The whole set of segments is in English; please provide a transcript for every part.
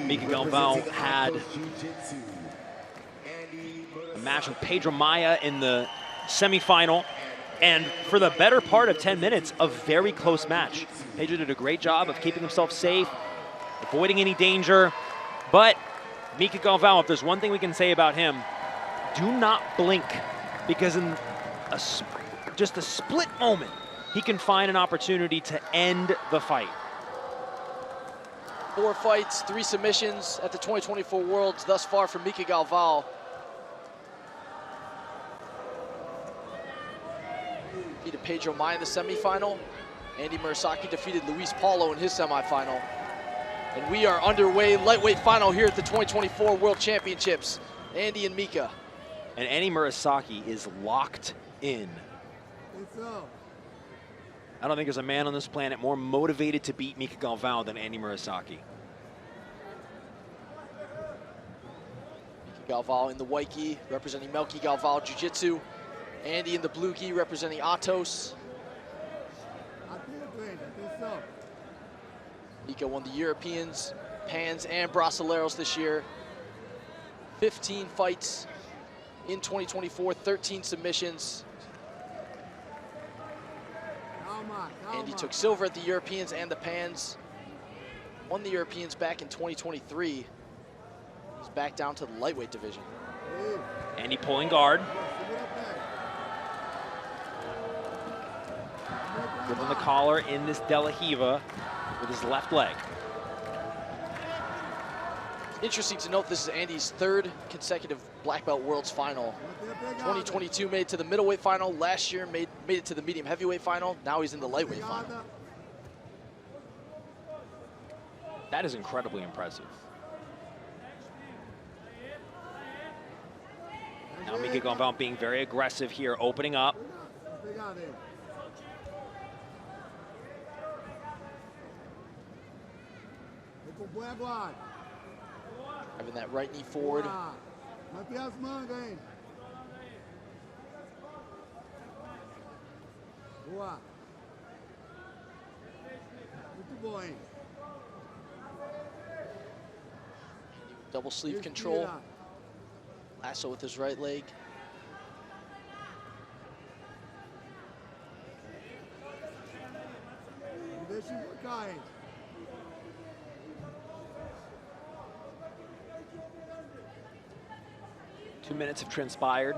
Mica Galvão had a match with Pedro Maia in the semifinal, and for the better part of 10 minutes, a very close match. Pedro did a great job of keeping himself safe, avoiding any danger, but Mica Galvão, if there's one thing we can say about him, do not blink, because in just a split moment, he can find an opportunity to end the fight. 4 fights, 3 submissions at the 2024 Worlds thus far for Mica Galvão. Defeated Pedro Maia in the semifinal. Andy Murasaki defeated Luis Paulo in his semifinal. And we are underway, lightweight final here at the 2024 World Championships. Andy and Mica. And Andy Murasaki is locked in. I don't think there's a man on this planet more motivated to beat Mica Galvão than Andy Murasaki. Mica Galvão in the white gi, representing Mica Galvão Jiu-Jitsu. Andy in the blue gi, representing Atos. Mica won the Europeans, Pans, and Brasileiros this year. 15 fights in 2024, 13 submissions. Andy took silver at the Europeans and the Pans. Won the Europeans back in 2023. He's back down to the lightweight division. Andy pulling guard. Gripping the collar in this De La Riva with his left leg. Interesting to note, this is Andy's 3rd consecutive Black Belt Worlds final. 2022 made it to the middleweight final. Last year made it to the medium heavyweight final. Now he's in the lightweight final. That is incredibly impressive. Now Mica Galvão being very aggressive here, opening up. Having that right knee forward. Double sleeve control. Lasso with his right leg. Two minutes have transpired.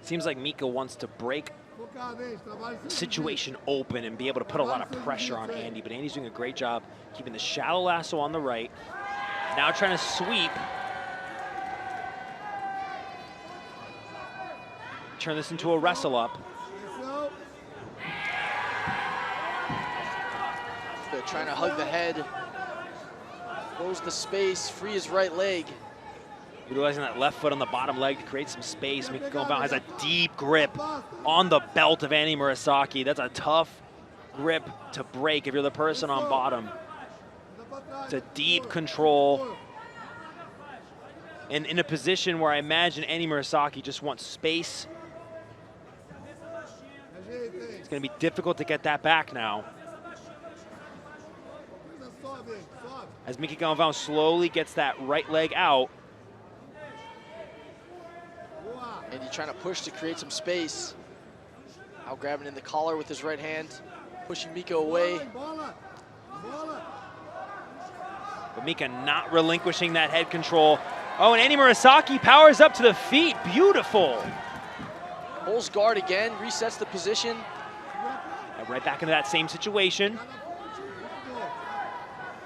Seems like Mica wants to break the situation open and be able to put a lot of pressure on Andy, but Andy's doing a great job keeping the shallow lasso on the right. Now trying to sweep. Turn this into a wrestle up. They're trying to hug the head. Close the space, free his right leg. Utilizing that left foot on the bottom leg to create some space. Mica Galvão has a deep grip on the belt of Andy Murasaki. That's a tough grip to break if you're the person on bottom. It's a deep control. And in a position where I imagine Andy Murasaki just wants space. It's going to be difficult to get that back now. As Mica Galvão slowly gets that right leg out. Andy trying to push to create some space. Now grabbing in the collar with his right hand, pushing Mica away. But Mica not relinquishing that head control. Oh, and Andy Murasaki powers up to the feet. Beautiful. Pulls guard again, resets the position. And right back into that same situation.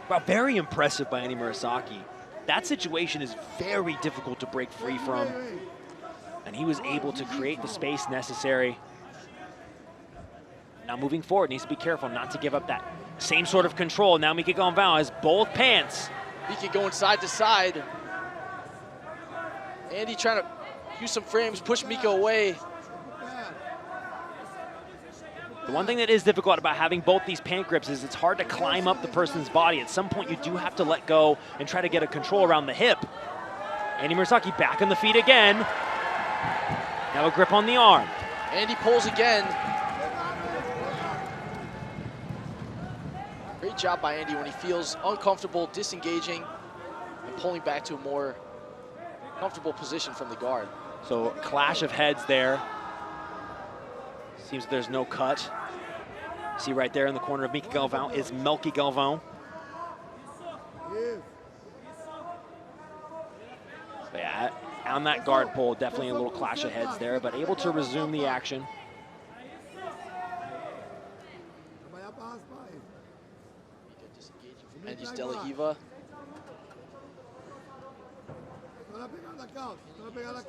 Wow, very impressive by Andy Murasaki. That situation is very difficult to break free from. And he was able to create the space necessary. Now moving forward, needs to be careful not to give up that same sort of control. Now Mica Galvão has both pants. Mica going side to side. Andy trying to use some frames, push Mica away. The one thing that is difficult about having both these pant grips is it's hard to climb up the person's body. At some point, you do have to let go and try to get a control around the hip. Andy Murasaki back on the feet again. Now a grip on the arm. Andy pulls again. Great job by Andy when he feels uncomfortable, disengaging, and pulling back to a more comfortable position from the guard. So clash of heads there. Seems there's no cut. See right there in the corner of Mica Galvão is Mica Galvão. So yeah, on that guard pole, definitely a little clash of heads there, but able to resume the action. Andy's De La Riva.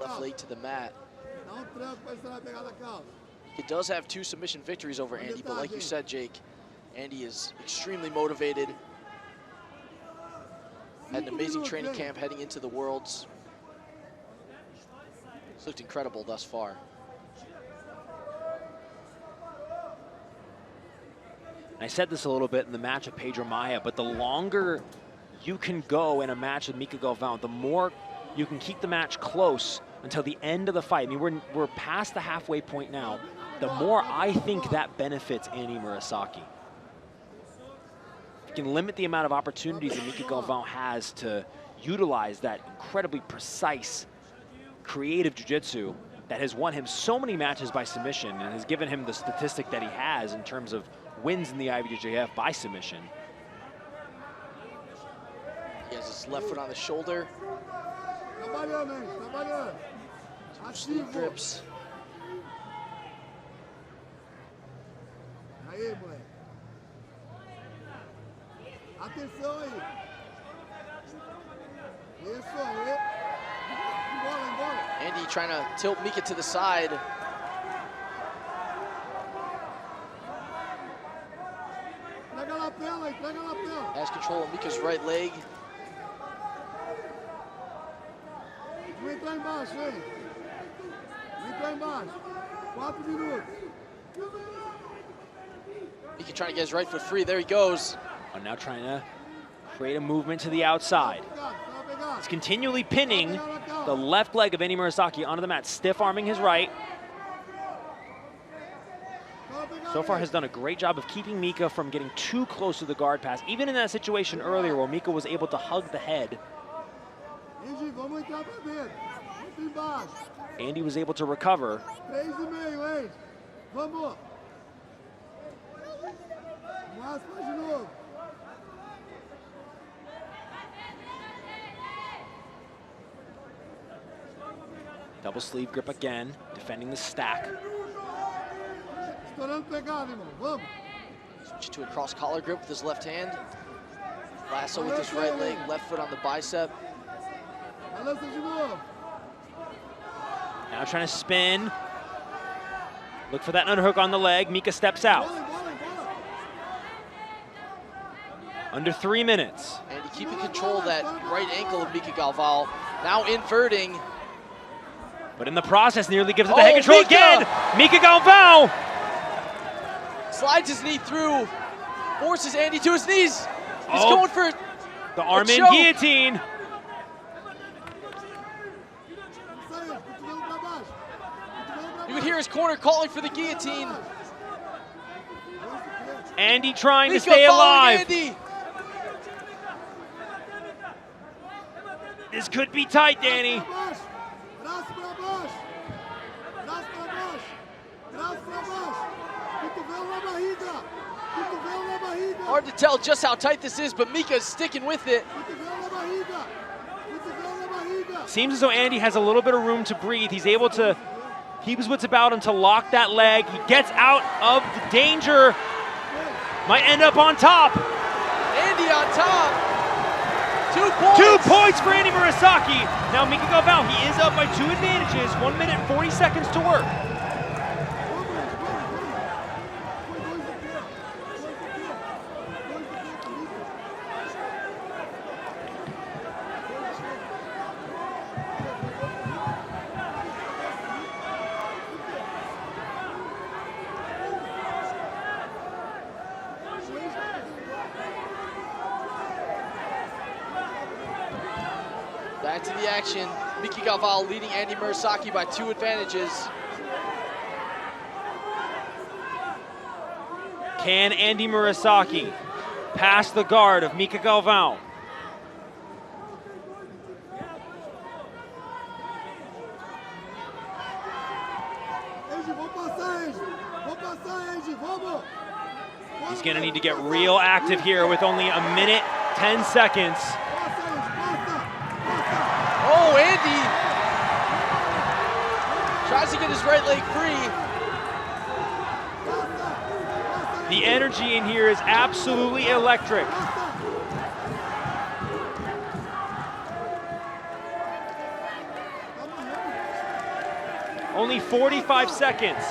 Left leg to the mat. He does have 2 submission victories over Andy, but like you said, Jake, Andy is extremely motivated. Had an amazing training camp heading into the Worlds. It's looked incredible thus far. I said this a little bit in the match of Pedro Maia, but the longer you can go in a match with Mica Galvão, the more you can keep the match close until the end of the fight. I mean, we're past the halfway point now. The more I think that benefits Andy Murasaki. You can limit the amount of opportunities that Mica Galvão has to utilize that incredibly precise, creative jiu-jitsu that has won him so many matches by submission and has given him the statistic that he has in terms of wins in the IBJJF by submission. He has his left foot on the shoulder. Sleeve grips. Andy trying to tilt Mica to the side. Has control of Mica's right leg. Mica trying to get his right foot free. There he goes. Oh, now trying to create a movement to the outside. He's continually pinning the left leg of Andy Murasaki onto the mat, stiff arming his right. So far has done a great job of keeping Mica from getting too close to the guard pass, even in that situation earlier where Mica was able to hug the head. Andy was able to recover. Double sleeve grip again, defending the stack. Switch to a cross collar grip with his left hand. Lasso with his right leg, left foot on the bicep. Now trying to spin. Look for that underhook on the leg. Mica steps out. Under 3 minutes. Andy keeping control of that right ankle of Mica Galvão. Now inverting. But in the process, nearly gives it the head control again. Mica Galvão. Slides his knee through. Forces Andy to his knees. He's going for the arm in guillotine. You can hear his corner calling for the guillotine. Andy trying Mica to stay alive. Andy. This could be tight, Danny. Hard to tell just how tight this is, but Mica's sticking with it. Seems as though Andy has a little bit of room to breathe. He's able to keep his wits about him to lock that leg. He gets out of the danger. Might end up on top. Andy on top. 2 points. 2 points for Andy Murasaki. Now Mica Galvão, he is up by 2 advantages. 1 minute and 40 seconds to work. Back to the action. Mica Galvão leading Andy Murasaki by 2 advantages. Can Andy Murasaki past the guard of Mica Galvão. He's going to need to get real active here with only a minute, 10 seconds. Oh, Andy tries to get his right leg free. The energy in here is absolutely electric. Only 45 seconds.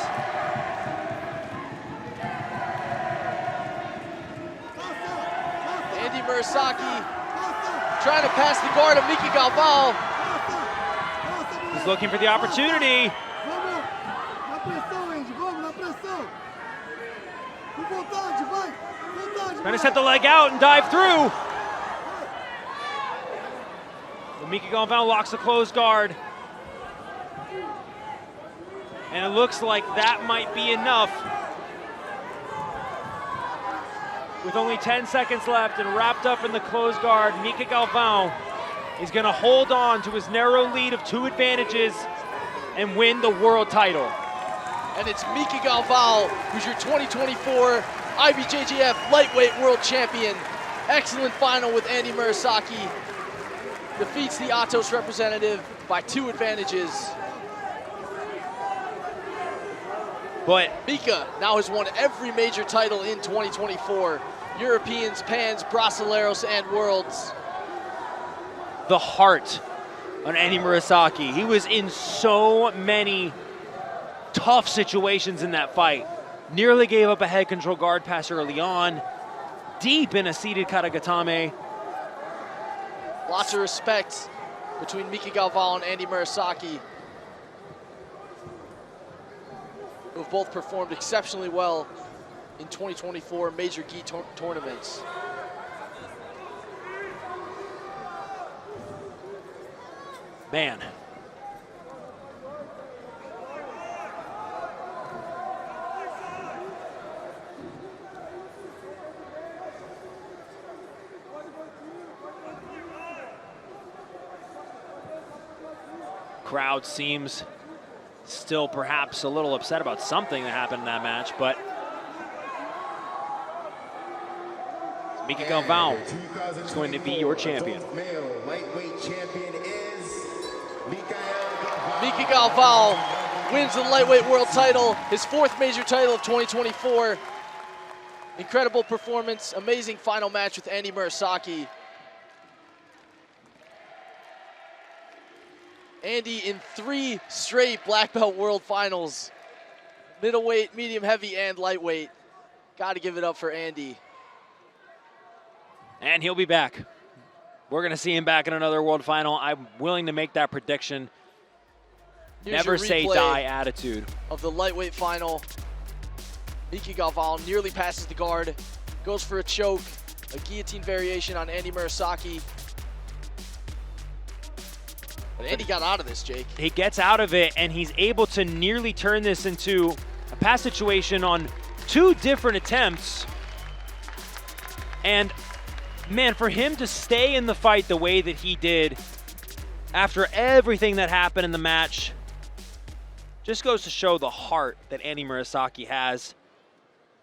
Andy Murasaki trying to pass the guard of Mica Galvão. He's looking for the opportunity. Trying to set the leg out and dive through. But Mica Galvão locks the closed guard. And it looks like that might be enough. With only 10 seconds left and wrapped up in the closed guard, Mica Galvão is going to hold on to his narrow lead of 2 advantages and win the world title. And it's Mica Galvão, who's your 2024 IBJJF Lightweight World Champion. Excellent final with Andy Murasaki. Defeats the Atos representative by 2 advantages. But Mica now has won every major title in 2024. Europeans, Pans, Brasileiros, and Worlds. the heart on Andy Murasaki. He was in so many tough situations in that fight. Nearly gave up a head control guard pass early on. Deep in a seated karagatame. Lots of respect between Mica Galvão and Andy Murasaki, who have both performed exceptionally well in 2024 major gi tournaments. Man. Crowd seems still perhaps a little upset about something that happened in that match, but Mica Galvão is going to be your champion. Male lightweight champion is Mica Galvão wins the lightweight world title, his 4th major title of 2024. Incredible performance, amazing final match with Andy Murasaki. Andy in 3 straight black belt world finals. Middleweight, medium heavy, and lightweight. Got to give it up for Andy. And he'll be back. We're going to see him back in another world final. I'm willing to make that prediction. Here's Never your say replay die attitude. Of the lightweight final. Mica Galvão nearly passes the guard, goes for a choke, a guillotine variation on Andy Murasaki. But Andy got out of this, Jake. He gets out of it, and he's able to nearly turn this into a pass situation on 2 different attempts. And man, for him to stay in the fight the way that he did after everything that happened in the match just goes to show the heart that Andy Murasaki has.